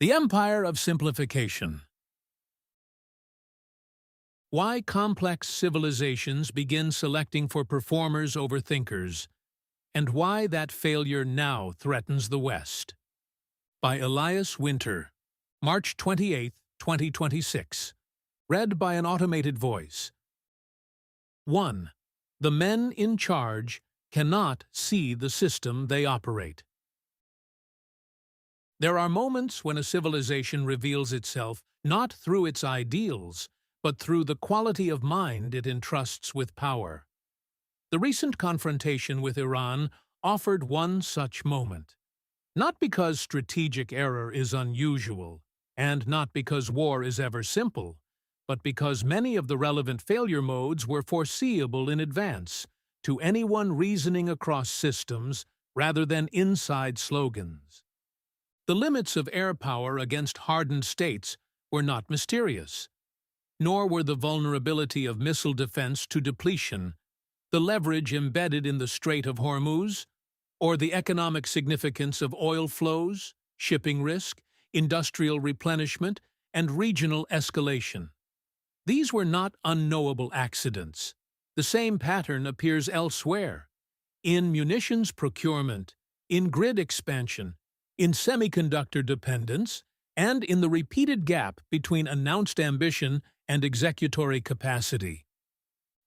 The Empire of Simplification. Why complex civilizations begin selecting for performers over thinkers, and why that failure now threatens the West. By Elias Winter, March 28, 2026. Read by an automated voice. 1. The men in charge cannot see the system they operate. There are moments when a civilization reveals itself not through its ideals, but through the quality of mind it entrusts with power. The recent confrontation with Iran offered one such moment. Not because strategic error is unusual, and not because war is ever simple, but because many of the relevant failure modes were foreseeable in advance to anyone reasoning across systems rather than inside slogans. The limits of air power against hardened states were not mysterious, nor were the vulnerability of missile defense to depletion, the leverage embedded in the Strait of Hormuz, or the economic significance of oil flows, shipping risk, industrial replenishment, and regional escalation. These were not unknowable accidents. The same pattern appears elsewhere, in munitions procurement, in grid expansion, in semiconductor dependence, and in the repeated gap between announced ambition and executory capacity.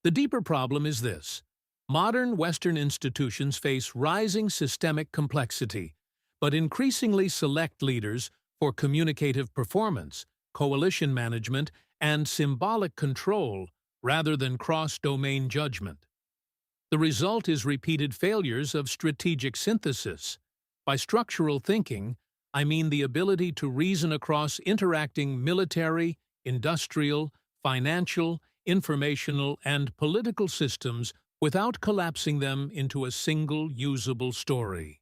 The deeper problem is this. Modern Western institutions face rising systemic complexity, but increasingly select leaders for communicative performance, coalition management, and symbolic control rather than cross-domain judgment. The result is repeated failures of strategic synthesis. By structural thinking, I mean the ability to reason across interacting military, industrial, financial, informational, and political systems without collapsing them into a single usable story.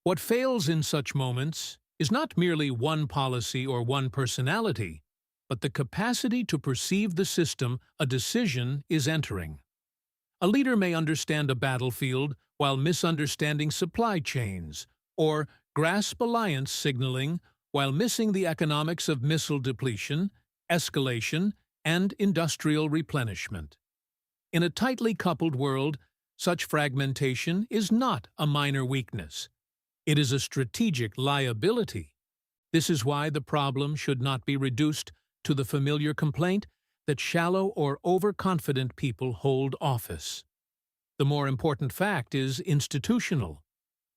What fails in such moments is not merely one policy or one personality, but the capacity to perceive the system a decision is entering. A leader may understand a battlefield while misunderstanding supply chains, or grasp alliance signaling while missing the economics of missile depletion, escalation, and industrial replenishment. In a tightly coupled world, such fragmentation is not a minor weakness. It is a strategic liability. This is why the problem should not be reduced to the familiar complaint that shallow or overconfident people hold office. The more important fact is institutional.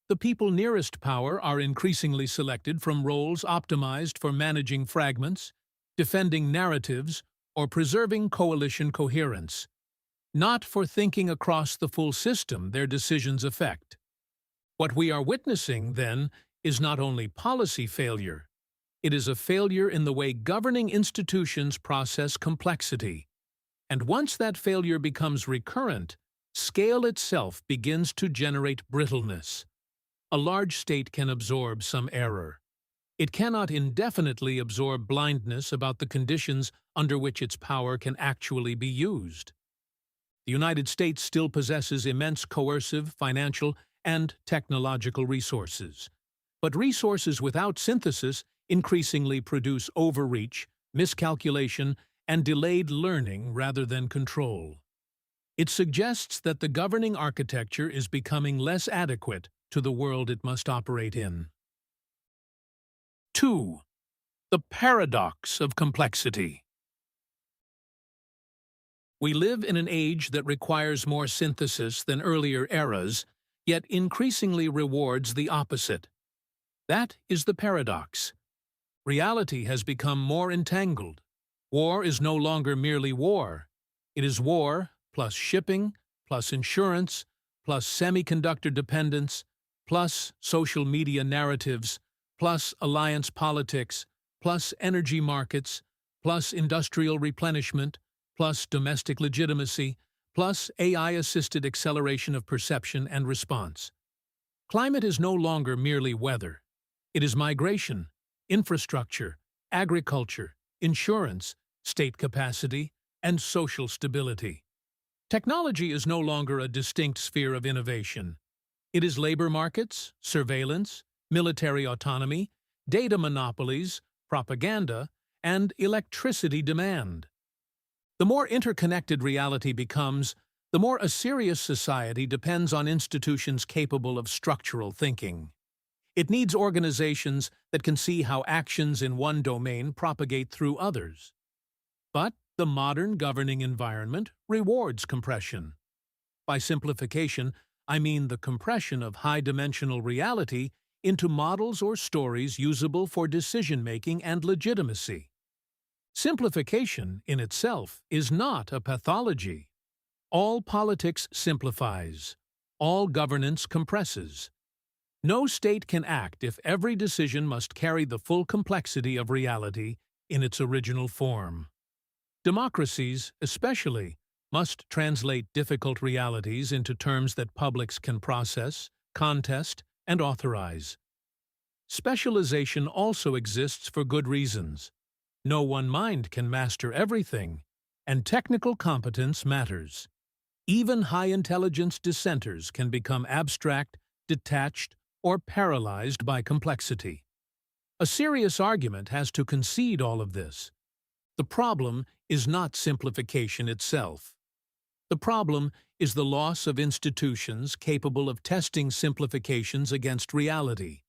The people nearest power are increasingly selected from roles optimized for managing fragments, defending narratives, or preserving coalition coherence, not for thinking across the full system their decisions affect. What we are witnessing, then, is not only policy failure, it is a failure in the way governing institutions process complexity. And once that failure becomes recurrent, scale itself begins to generate brittleness. A large state can absorb some error. It cannot indefinitely absorb blindness about the conditions under which its power can actually be used. The United States still possesses immense coercive, financial, and technological resources. But resources without synthesis increasingly produce overreach, miscalculation, and delayed learning rather than control. It suggests that the governing architecture is becoming less adequate to the world it must operate in. 2. The paradox of complexity. We live in an age that requires more synthesis than earlier eras, yet increasingly rewards the opposite. That is the paradox. Reality has become more entangled. War is no longer merely war. It is war plus shipping, plus insurance, plus semiconductor dependence, plus social media narratives, plus alliance politics, plus energy markets, plus industrial replenishment, plus domestic legitimacy, plus AI-assisted acceleration of perception and response. Climate is no longer merely weather. It is migration, infrastructure, agriculture, insurance, state capacity, and social stability. Technology is no longer a distinct sphere of innovation. It is labor markets, surveillance, military autonomy, data monopolies, propaganda, and electricity demand. The more interconnected reality becomes, the more a serious society depends on institutions capable of structural thinking. It needs organizations that can see how actions in one domain propagate through others. But the modern governing environment rewards compression. By simplification, I mean the compression of high-dimensional reality into models or stories usable for decision-making and legitimacy. Simplification, in itself, is not a pathology. All politics simplifies. All governance compresses. No state can act if every decision must carry the full complexity of reality in its original form. Democracies, especially, must translate difficult realities into terms that publics can process, contest, and authorize. Specialization also exists for good reasons. No one mind can master everything, and technical competence matters. Even high-intelligence dissenters can become abstract, detached, or paralyzed by complexity. A serious argument has to concede all of this. The problem is not simplification itself. The problem is the loss of institutions capable of testing simplifications against reality.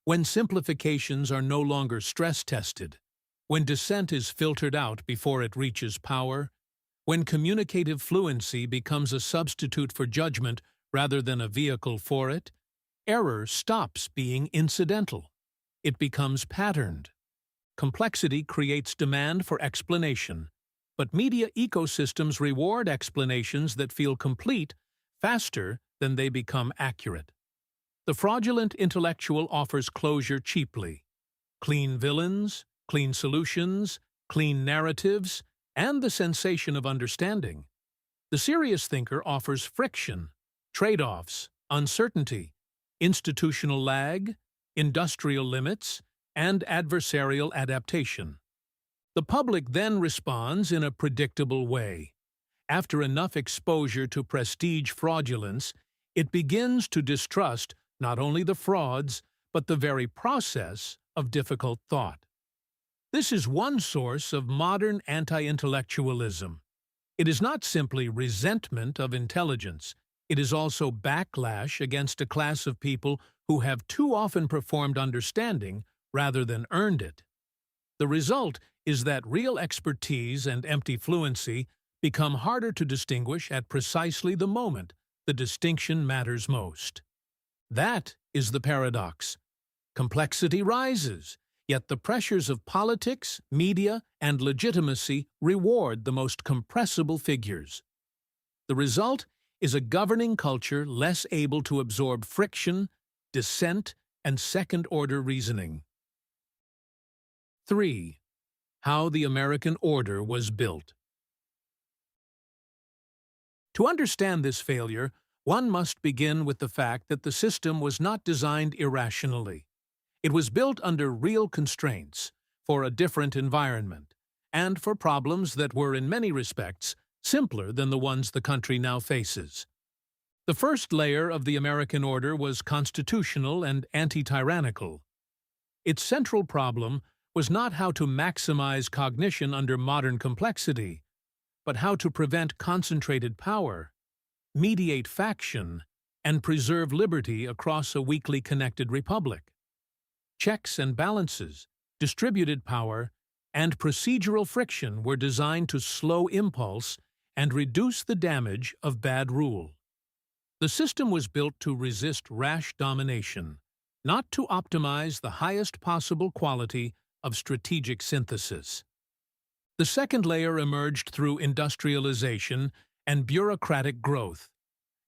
When simplifications are no longer stress-tested, when dissent is filtered out before it reaches power, when communicative fluency becomes a substitute for judgment rather than a vehicle for it, error stops being incidental. It becomes patterned. Complexity creates demand for explanation, but media ecosystems reward explanations that feel complete faster than they become accurate. The fraudulent intellectual offers closure cheaply. Clean villains, clean solutions, clean narratives, and the sensation of understanding. The serious thinker offers friction, trade-offs, uncertainty, institutional lag, industrial limits, and adversarial adaptation. The public then responds in a predictable way. After enough exposure to prestige fraudulence, it begins to distrust not only the frauds, but the very process of difficult thought. This is one source of modern anti-intellectualism. It is not simply resentment of intelligence. It is also backlash against a class of people who have too often performed understanding rather than earned it. The result is that real expertise and empty fluency become harder to distinguish at precisely the moment the distinction matters most. That is the paradox. Complexity rises, yet the pressures of politics, media, and legitimacy reward the most compressible figures. The result is a governing culture less able to absorb friction, dissent, and second-order reasoning. 3. How the American order was built. To understand this failure, one must begin with the fact that the system was not designed irrationally. It was built under real constraints, for a different environment, and for problems that were in many respects simpler than the ones the country now faces. The first layer of the American order was constitutional and anti-tyrannical. Its central problem was not how to maximize cognition under modern complexity, but how to prevent concentrated power, mediate faction, and preserve liberty across a weakly connected republic. Checks and balances, distributed power, and procedural friction were designed to slow impulse and reduce the damage of bad rule. The system was built to resist rash domination, not to optimize the highest possible quality of strategic synthesis. The second layer emerged through industrialization and bureaucratic growth.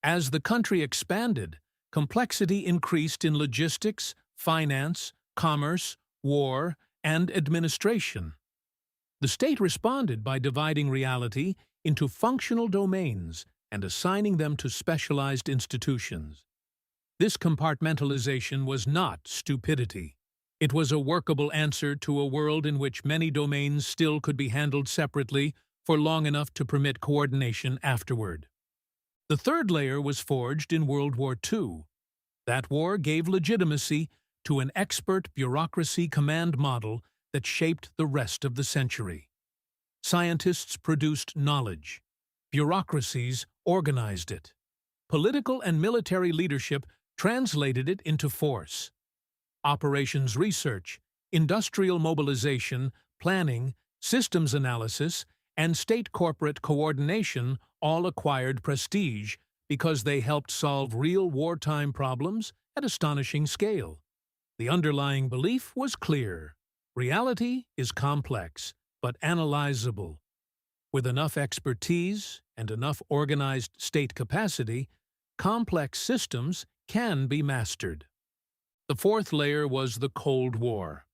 As the country expanded, complexity increased in logistics, finance, commerce, war, and administration. The state responded by dividing reality into functional domains and assigning them to specialized institutions. This compartmentalization was not stupidity. It was a workable answer to a world in which many domains still could be handled separately for long enough to permit coordination afterward. The third layer was forged in World War II. That war gave legitimacy to an expert bureaucracy command model that shaped the rest of the century. Scientists produced knowledge. Bureaucracies organized it. Political and military leadership translated it into force. Operations research, industrial mobilization, planning, systems analysis, and state corporate coordination all acquired prestige because they helped solve real wartime problems at astonishing scale. The underlying belief was clear. Reality is complex, but analyzable. With enough expertise and enough organized state capacity, complex systems can be mastered. The fourth layer was the Cold War.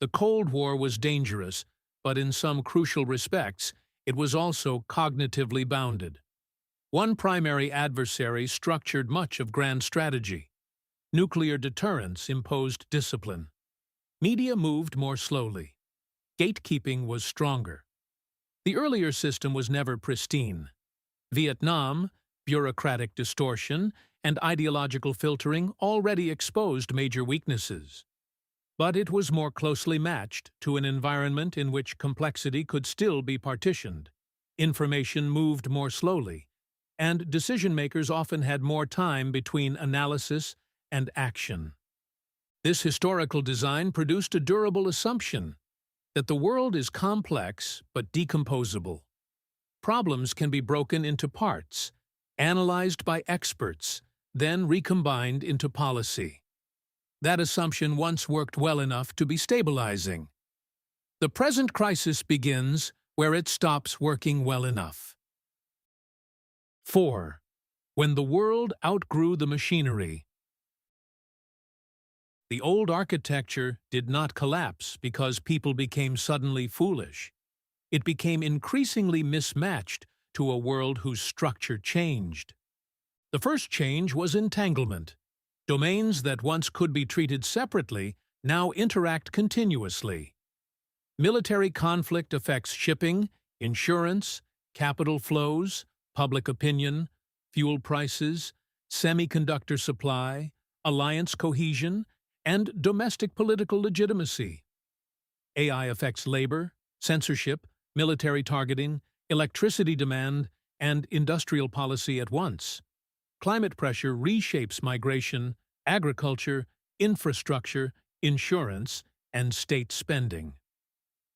The Cold War was dangerous, but in some crucial respects, it was also cognitively bounded. One primary adversary structured much of grand strategy. Nuclear deterrence imposed discipline. Media moved more slowly. Gatekeeping was stronger. The earlier system was never pristine. Vietnam, bureaucratic distortion, and ideological filtering already exposed major weaknesses. But it was more closely matched to an environment in which complexity could still be partitioned. Information moved more slowly, and decision-makers often had more time between analysis and action. This historical design produced a durable assumption that the world is complex but decomposable. Problems can be broken into parts, analyzed by experts, then recombined into policy. That assumption once worked well enough to be stabilizing. The present crisis begins where it stops working well enough. 4. When the world outgrew the machinery. The old architecture did not collapse because people became suddenly foolish. It became increasingly mismatched to a world whose structure changed. The first change was entanglement. Domains that once could be treated separately now interact continuously. Military conflict affects shipping, insurance, capital flows, public opinion, fuel prices, semiconductor supply, alliance cohesion, and domestic political legitimacy. AI affects labor, censorship, military targeting, electricity demand, and industrial policy at once. Climate pressure reshapes migration, agriculture, infrastructure, insurance, and state spending.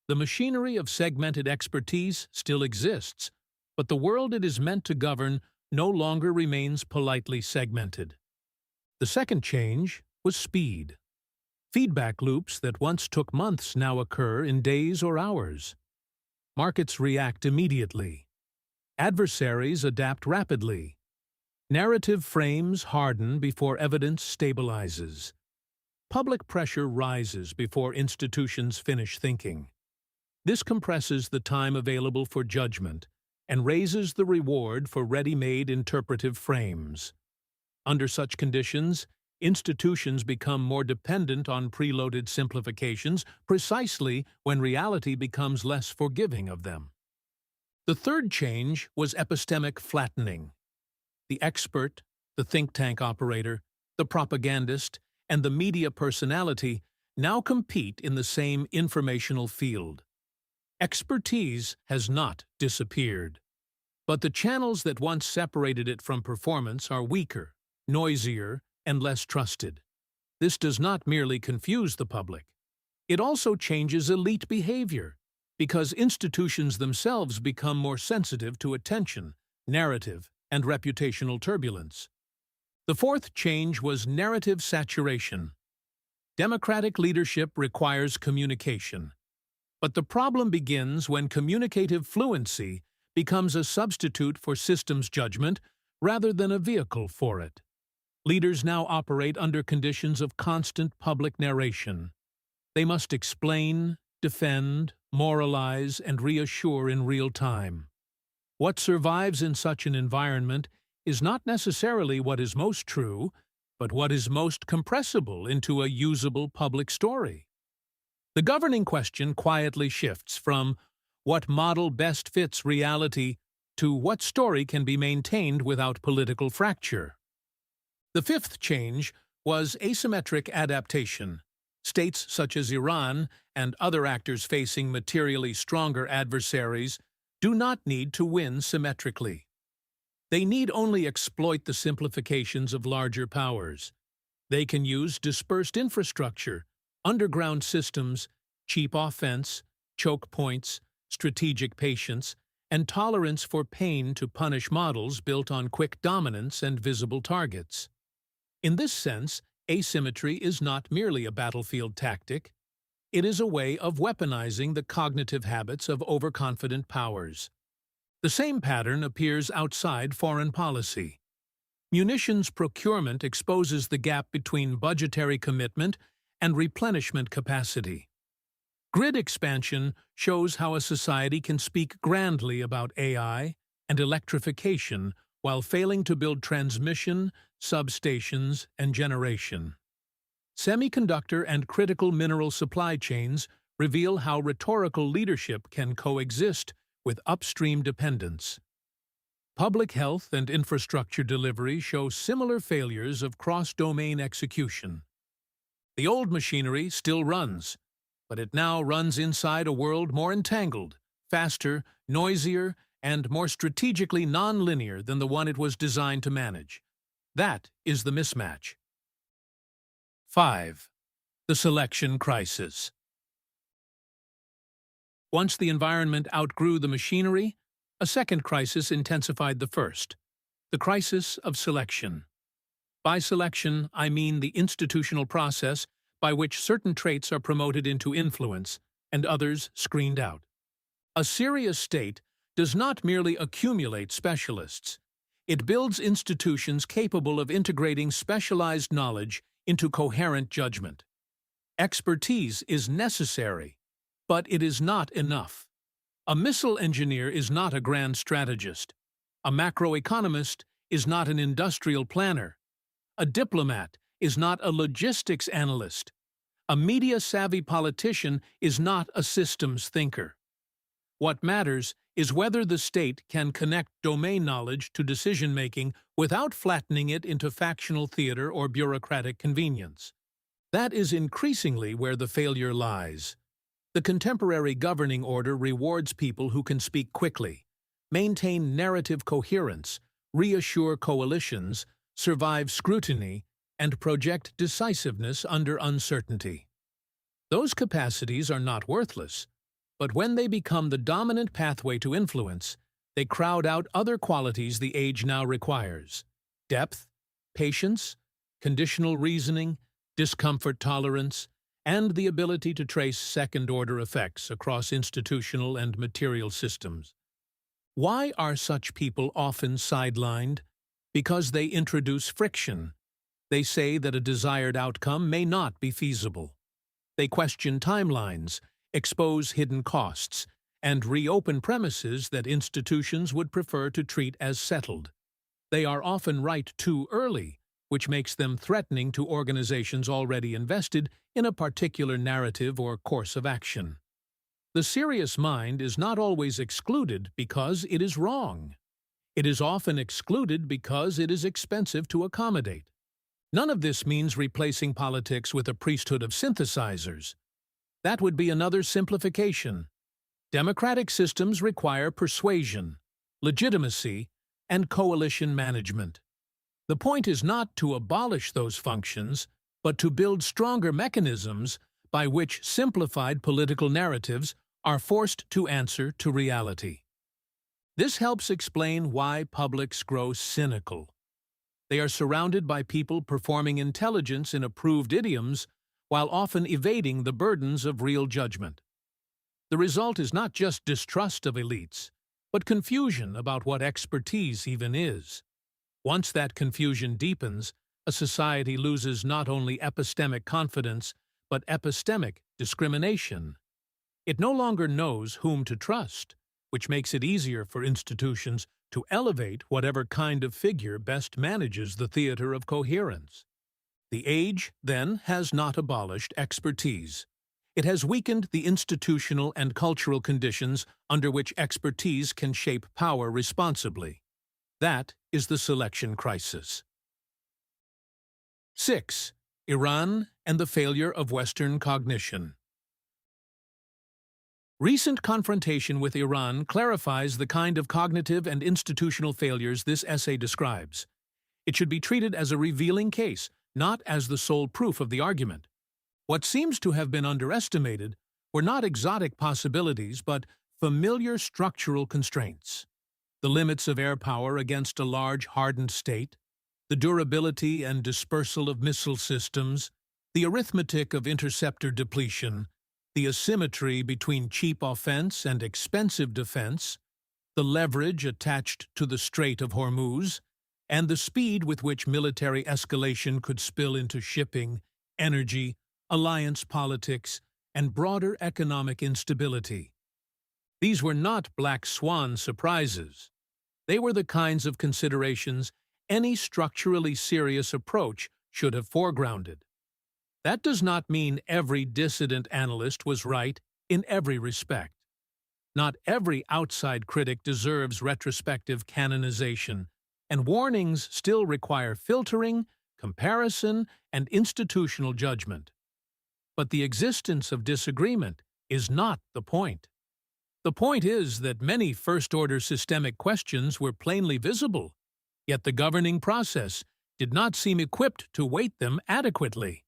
The machinery of segmented expertise still exists, but the world it is meant to govern no longer remains politely segmented. The second change was speed. Feedback loops that once took months now occur in days or hours. Markets react immediately. Adversaries adapt rapidly. Narrative frames harden before evidence stabilizes. Public pressure rises before institutions finish thinking. This compresses the time available for judgment and raises the reward for ready-made interpretive frames. Under such conditions, institutions become more dependent on preloaded simplifications precisely when reality becomes less forgiving of them. The third change was epistemic flattening. The expert, the think tank operator, the propagandist, and the media personality now compete in the same informational field. Expertise has not disappeared, but the channels that once separated it from performance are weaker, noisier, and less trusted. This does not merely confuse the public. It also changes elite behavior, because institutions themselves become more sensitive to attention, narrative, and reputational turbulence. The fourth change was narrative saturation. Democratic leadership requires communication. But the problem begins when communicative fluency becomes a substitute for systems judgment rather than a vehicle for it. Leaders now operate under conditions of constant public narration. They must explain, defend, moralize, and reassure in real time. What survives in such an environment is not necessarily what is most true, but what is most compressible into a usable public story. The governing question quietly shifts from what model best fits reality to what story can be maintained without political fracture. The fifth change was asymmetric adaptation. States such as Iran and other actors facing materially stronger adversaries do not need to win symmetrically. They need only exploit the simplifications of larger powers. They can use dispersed infrastructure, underground systems, cheap offense, choke points, strategic patience, and tolerance for pain to punish models built on quick dominance and visible targets. In this sense, asymmetry is not merely a battlefield tactic. It is a way of weaponizing the cognitive habits of overconfident powers. The same pattern appears outside foreign policy. Munitions procurement exposes the gap between budgetary commitment and replenishment capacity. Grid expansion shows how a society can speak grandly about AI and electrification while failing to build transmission, substations, and generation. Semiconductor and critical mineral supply chains reveal how rhetorical leadership can coexist with upstream dependence. Public health and infrastructure delivery show similar failures of cross-domain execution. The old machinery still runs, but it now runs inside a world more entangled, faster, noisier, and more strategically non-linear than the one it was designed to manage. That is the mismatch. 5. The selection crisis. Once the environment outgrew the machinery, a second crisis intensified the first, the crisis of selection. By selection, I mean the institutional process by which certain traits are promoted into influence and others screened out. A serious state does not merely accumulate specialists. It builds institutions capable of integrating specialized knowledge into coherent judgment. Expertise is necessary, but it is not enough. A missile engineer is not a grand strategist. A macroeconomist is not an industrial planner. A diplomat is not a logistics analyst. A media-savvy politician is not a systems thinker. What matters is whether the state can connect domain knowledge to decision-making without flattening it into factional theater or bureaucratic convenience. That is increasingly where the failure lies. The contemporary governing order rewards people who can speak quickly, maintain narrative coherence, reassure coalitions, survive scrutiny, and project decisiveness under uncertainty. Those capacities are not worthless, but when they become the dominant pathway to influence, they crowd out other qualities the age now requires: depth, patience, conditional reasoning, discomfort tolerance, and the ability to trace second-order effects across institutional and material systems. Why are such people often sidelined? Because they introduce friction. They say that a desired outcome may not be feasible. They question timelines, expose hidden costs, and reopen premises that institutions would prefer to treat as settled. They are often right too early, which makes them threatening to organizations already invested in a particular narrative or course of action. The serious mind is not always excluded because it is wrong. It is often excluded because it is expensive to accommodate. None of this means replacing politics with a priesthood of synthesizers. That would be another simplification. Democratic systems require persuasion, legitimacy, and coalition management. The point is not to abolish those functions, but to build stronger mechanisms by which simplified political narratives are forced to answer to reality. This helps explain why publics grow cynical. They are surrounded by people performing intelligence in approved idioms while often evading the burdens of real judgment. The result is not just distrust of elites, but confusion about what expertise even is. Once that confusion deepens, a society loses not only epistemic confidence, but epistemic discrimination. It no longer knows whom to trust, which makes it easier for institutions to elevate whatever kind of figure best manages the theater of coherence. The age, then, has not abolished expertise. It has weakened the institutional and cultural conditions under which expertise can shape power responsibly. That is the selection crisis. 6. Iran and the failure of Western cognition. Recent confrontation with Iran clarifies the kind of cognitive and institutional failures this essay describes. It should be treated as a revealing case, not as the sole proof of the argument. What seems to have been underestimated were not exotic possibilities but familiar structural constraints. The limits of air power against a large hardened state, the durability and dispersal of missile systems, the arithmetic of interceptor depletion, the asymmetry between cheap offense and expensive defense, the leverage attached to the Strait of Hormuz, and the speed with which military escalation could spill into shipping, energy, alliance politics, and broader economic instability. These were not black swan surprises. They were the kinds of considerations any structurally serious approach should have foregrounded. That does not mean every dissident analyst was right in every respect. Not every outside critic deserves retrospective canonization, and warnings still require filtering, comparison, and institutional judgment. But the existence of disagreement is not the point. The point is that many first-order systemic questions were plainly visible, yet the governing process did not seem equipped to weight them adequately.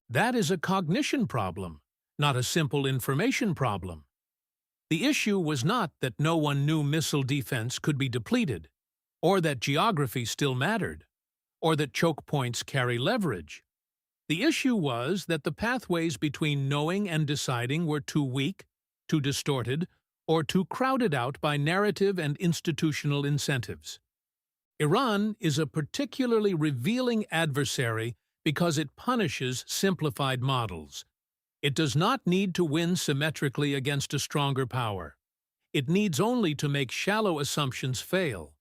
That is a cognition problem, not a simple information problem. The issue was not that no one knew missile defense could be depleted, or that geography still mattered, or that choke points carry leverage. The issue was that the pathways between knowing and deciding were too weak, too distorted, or too crowded out by narrative and institutional incentives. Iran is a particularly revealing adversary because it punishes simplified models. It does not need to win symmetrically against a stronger power. It needs only to make shallow assumptions fail.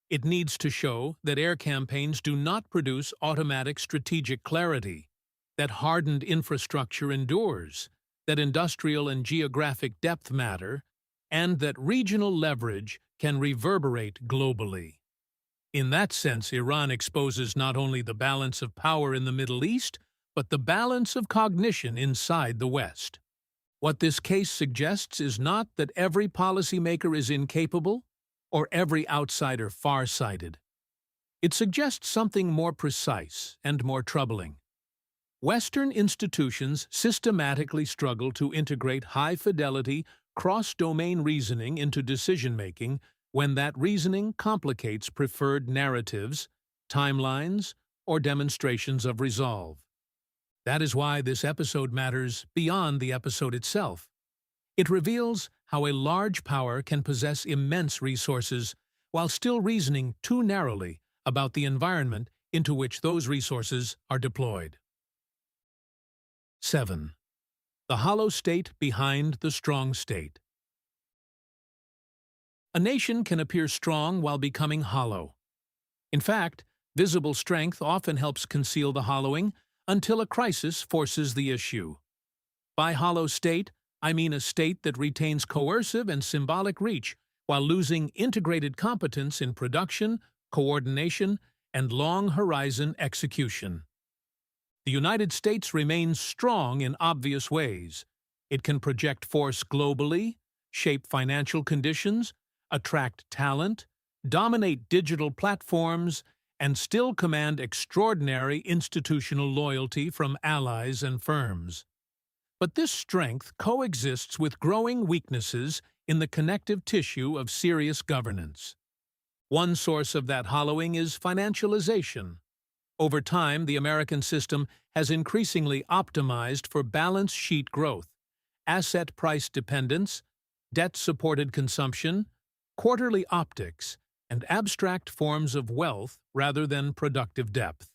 It needs to show that air campaigns do not produce automatic strategic clarity, that hardened infrastructure endures, that industrial and geographic depth matter, and that regional leverage can reverberate globally. In that sense, Iran exposes not only the balance of power in the Middle East, but the balance of cognition inside the West. What this case suggests is not that every policymaker is incapable or every outsider far-sighted. It suggests something more precise and more troubling. Western institutions systematically struggle to integrate high-fidelity, cross-domain reasoning into decision-making when that reasoning complicates preferred narratives, timelines, or demonstrations of resolve. That is why this episode matters beyond the episode itself. It reveals how a large power can possess immense resources while still reasoning too narrowly about the environment into which those resources are deployed. 7. The hollow state behind the strong state. A nation can appear strong while becoming hollow. In fact, visible strength often helps conceal the hollowing until a crisis forces the issue. By hollow state, I mean a state that retains coercive and symbolic reach while losing integrated competence in production, coordination, and long-horizon execution. The United States remains strong in obvious ways. It can project force globally, shape financial conditions, attract talent, dominate digital platforms, and still command extraordinary institutional loyalty from allies and firms. But this strength coexists with growing weaknesses in the connective tissue of serious governance. One source of that hollowing is financialization. Over time, the American system has increasingly optimized for balance sheet growth, asset price dependence, debt-supported consumption, quarterly optics, and abstract forms of wealth rather than productive depth.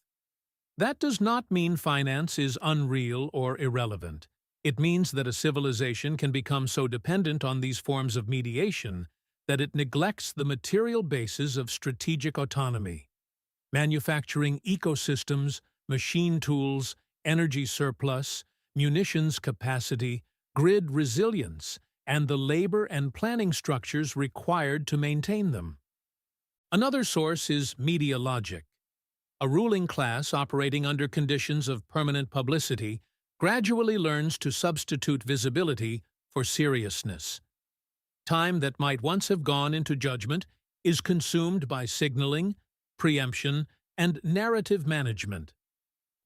That does not mean finance is unreal or irrelevant. It means that a civilization can become so dependent on these forms of mediation that it neglects the material bases of strategic autonomy. Manufacturing ecosystems, machine tools, energy surplus, munitions capacity, grid resilience, and the labor and planning structures required to maintain them. Another source is media logic. A ruling class operating under conditions of permanent publicity gradually learns to substitute visibility for seriousness. Time that might once have gone into judgment is consumed by signaling, preemption, and narrative management.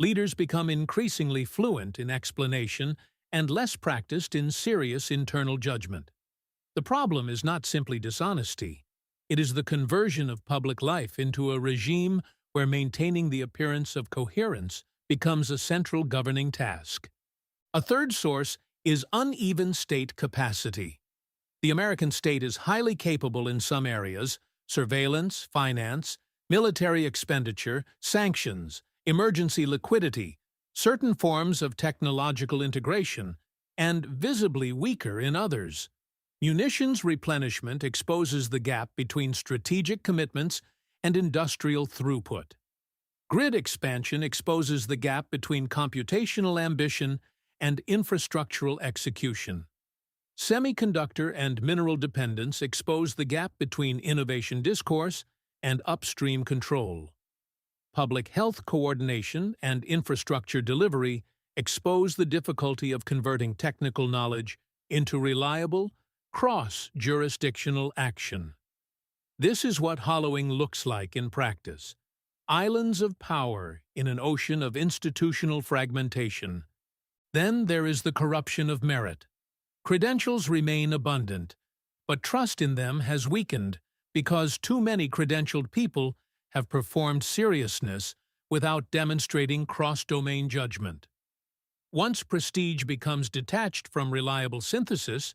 Leaders become increasingly fluent in explanation and less practiced in serious internal judgment. The problem is not simply dishonesty. It is the conversion of public life into a regime where maintaining the appearance of coherence becomes a central governing task. A third source is uneven state capacity. The American state is highly capable in some areas: surveillance, finance, military expenditure, sanctions, emergency liquidity, certain forms of technological integration, and visibly weaker in others. Munitions replenishment exposes the gap between strategic commitments and industrial throughput. Grid expansion exposes the gap between computational ambition and infrastructural execution. Semiconductor and mineral dependence expose the gap between innovation discourse and upstream control. Public health coordination and infrastructure delivery expose the difficulty of converting technical knowledge into reliable, cross-jurisdictional action. This is what hollowing looks like in practice: islands of power in an ocean of institutional fragmentation. Then there is the corruption of merit. Credentials remain abundant, but trust in them has weakened because too many credentialed people have performed seriousness without demonstrating cross-domain judgment. Once prestige becomes detached from reliable synthesis,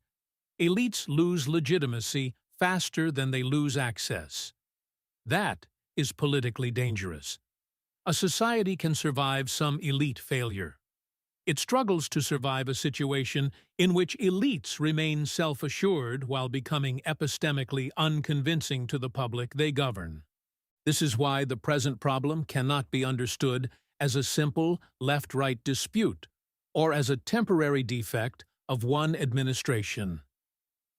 elites lose legitimacy faster than they lose access. That is politically dangerous. A society can survive some elite failure. It struggles to survive a situation in which elites remain self-assured while becoming epistemically unconvincing to the public they govern. This is why the present problem cannot be understood as a simple left-right dispute or as a temporary defect of one administration.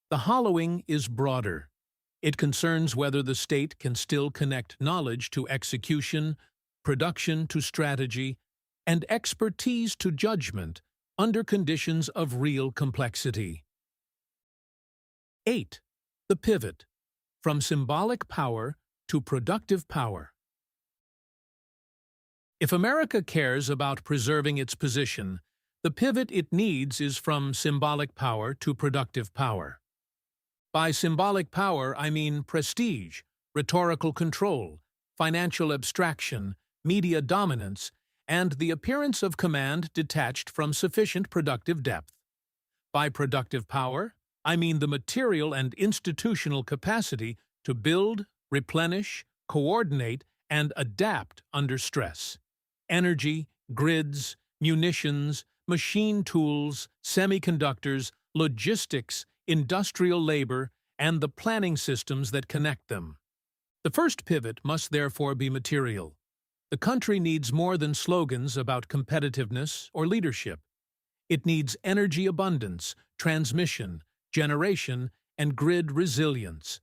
The hollowing is broader. It concerns whether the state can still connect knowledge to execution, production to strategy, and expertise to judgment under conditions of real complexity. 8. The pivot, from symbolic power to productive power. If America cares about preserving its position, the pivot it needs is from symbolic power to productive power. By symbolic power, I mean prestige, rhetorical control, financial abstraction, media dominance, and the appearance of command detached from sufficient productive depth. By productive power, I mean the material and institutional capacity to build, replenish, coordinate, and adapt under stress. Energy, grids, munitions, machine tools, semiconductors, logistics, industrial labor, and the planning systems that connect them. The first pivot must therefore be material. The country needs more than slogans about competitiveness or leadership. It needs energy abundance, transmission, generation, and grid resilience.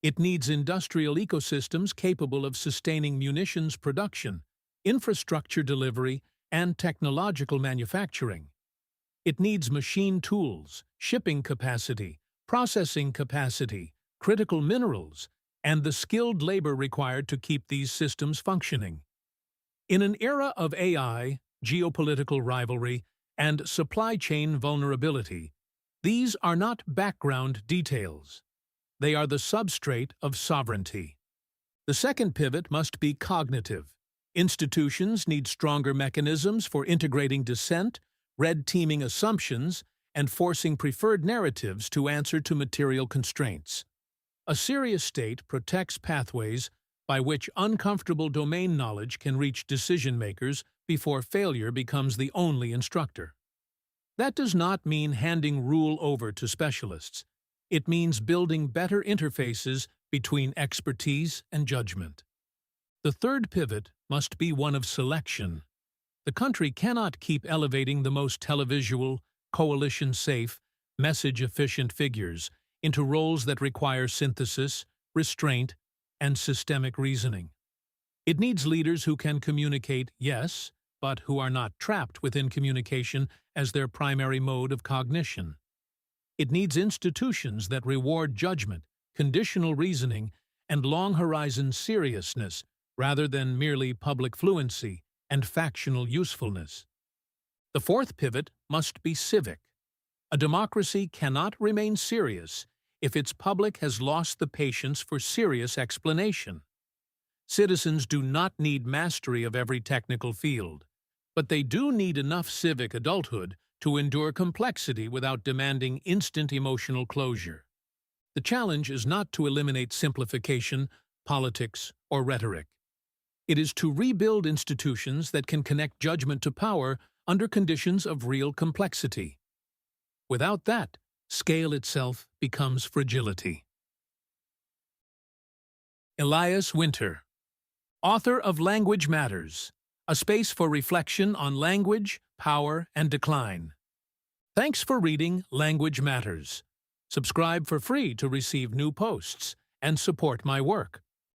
It needs industrial ecosystems capable of sustaining munitions production, infrastructure delivery, and technological manufacturing. It needs machine tools, shipping capacity, processing capacity, critical minerals, and the skilled labor required to keep these systems functioning. In an era of AI, geopolitical rivalry, and supply chain vulnerability, these are not background details. They are the substrate of sovereignty. The second pivot must be cognitive. Institutions need stronger mechanisms for integrating dissent, red-teaming assumptions, and forcing preferred narratives to answer to material constraints. A serious state protects pathways by which uncomfortable domain knowledge can reach decision-makers before failure becomes the only instructor. That does not mean handing rule over to specialists. It means building better interfaces between expertise and judgment. The third pivot must be one of selection. The country cannot keep elevating the most televisual, coalition-safe, message-efficient figures into roles that require synthesis, restraint, and systemic reasoning. It needs leaders who can communicate, yes, but who are not trapped within communication as their primary mode of cognition. It needs institutions that reward judgment, conditional reasoning, and long-horizon seriousness rather than merely public fluency and factional usefulness. The fourth pivot must be civic. A democracy cannot remain serious if its public has lost the patience for serious explanation. Citizens do not need mastery of every technical field, but they do need enough civic adulthood to endure complexity without demanding instant emotional closure. The challenge is not to eliminate simplification, politics, or rhetoric. It is to rebuild institutions that can connect judgment to power under conditions of real complexity. Without that, scale itself becomes fragility. Elias Winter, author of Language Matters, a space for reflection on language, power, and decline. Thanks for reading Language Matters. Subscribe for free to receive new posts and support my work.